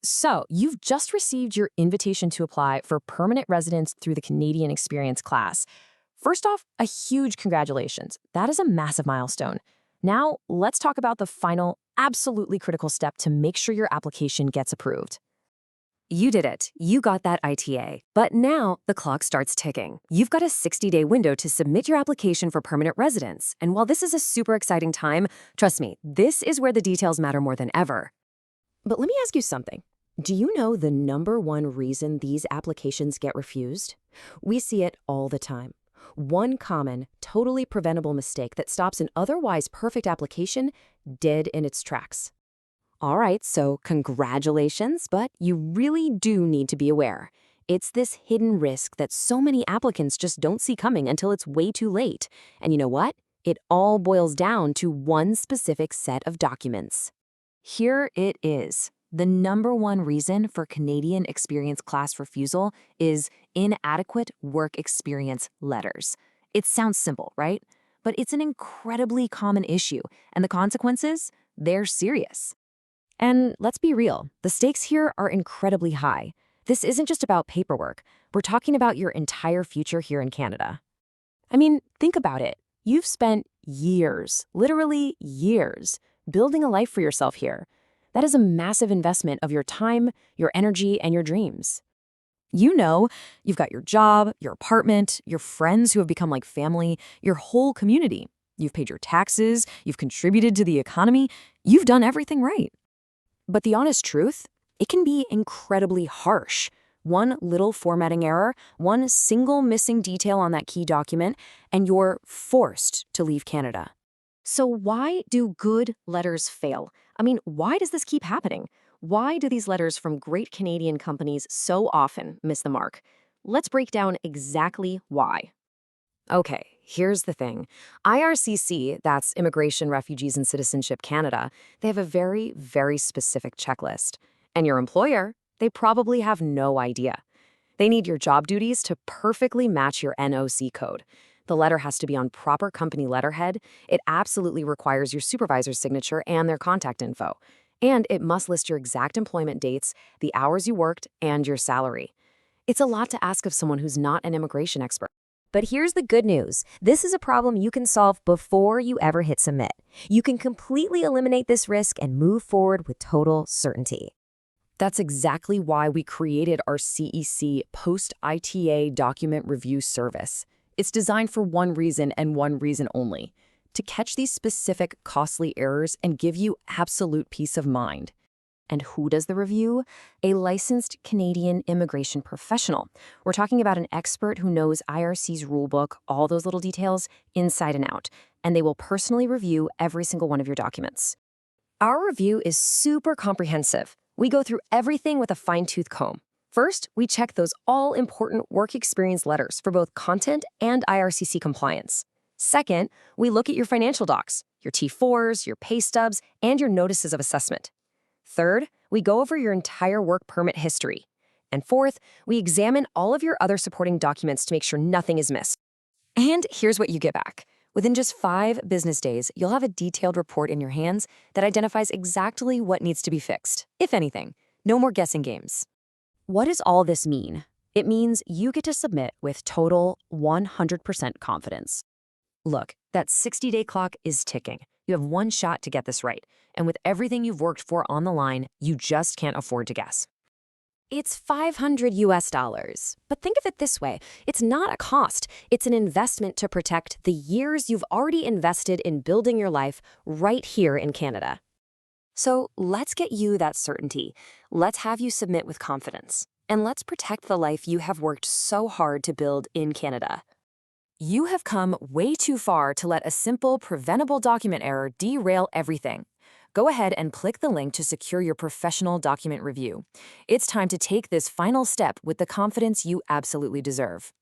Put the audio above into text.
So, you've just received your invitation to apply for permanent residence through the Canadian Experience Class. First off, a huge congratulations. That is a massive milestone. Now, let's talk about the final, absolutely critical step to make sure your application gets approved. You did it. You got that ITA. But now the clock starts ticking. You've got a 60-day window to submit your application for permanent residence. And while this is a super exciting time, trust me, this is where the details matter more than ever. But let me ask you something. Do you know the #1 reason these applications get refused? We see it all the time. One common, totally preventable mistake that stops an otherwise perfect application dead in its tracks. All right, so congratulations, but you really do need to be aware. It's this hidden risk that so many applicants just don't see coming until it's way too late. And you know what? It all boils down to one specific set of documents. Here it is. The #1 reason for Canadian Experience Class refusal is inadequate work experience letters. It sounds simple, right? But it's an incredibly common issue, and the consequences, they're serious. And let's be real, the stakes here are incredibly high. This isn't just about paperwork. We're talking about your entire future here in Canada. I mean, think about it. You've spent years, literally years, building a life for yourself here. That is a massive investment of your time, your energy, and your dreams. You know, you've got your job, your apartment, your friends who have become like family, your whole community. You've paid your taxes, you've contributed to the economy, you've done everything right. But the honest truth, it can be incredibly harsh. One little formatting error, one single missing detail on that key document, and you're forced to leave Canada. So why do good letters fail? I mean, why does this keep happening? Why do these letters from great Canadian companies so often miss the mark? Let's break down exactly why. Okay, here's the thing. IRCC, that's Immigration, Refugees, and Citizenship Canada, they have a very, very specific checklist. And your employer, they probably have no idea. They need your job duties to perfectly match your NOC code. The letter has to be on proper company letterhead. It absolutely requires your supervisor's signature and their contact info. And it must list your exact employment dates, the hours you worked, and your salary. It's a lot to ask of someone who's not an immigration expert. But here's the good news. This is a problem you can solve before you ever hit submit. You can completely eliminate this risk and move forward with total certainty. That's exactly why we created our CEC Post-ITA Document Review Service. It's designed for one reason and one reason only: to catch these specific costly errors and give you absolute peace of mind. And who does the review? A licensed Canadian immigration professional. We're talking about an expert who knows IRC's rulebook, all those little details, inside and out, and they will personally review every single one of your documents. Our review is super comprehensive. We go through everything with a fine-tooth comb. First, we check those all-important work experience letters for both content and IRCC compliance. Second, we look at your financial docs, your T4s, your pay stubs, and your notices of assessment. Third, we go over your entire work permit history. And fourth, we examine all of your other supporting documents to make sure nothing is missed. And here's what you get back. Within just 5 business days, you'll have a detailed report in your hands that identifies exactly what needs to be fixed, if anything. No more guessing games. What does all this mean? It means you get to submit with total 100% confidence. Look, that 60-day clock is ticking. You have one shot to get this right. And with everything you've worked for on the line, you just can't afford to guess. It's $500. But think of it this way. It's not a cost. It's an investment to protect the years you've already invested in building your life right here in Canada. So let's get you that certainty. Let's have you submit with confidence. And let's protect the life you have worked so hard to build in Canada. You have come way too far to let a simple, preventable document error derail everything. Go ahead and click the link to secure your professional document review. It's time to take this final step with the confidence you absolutely deserve.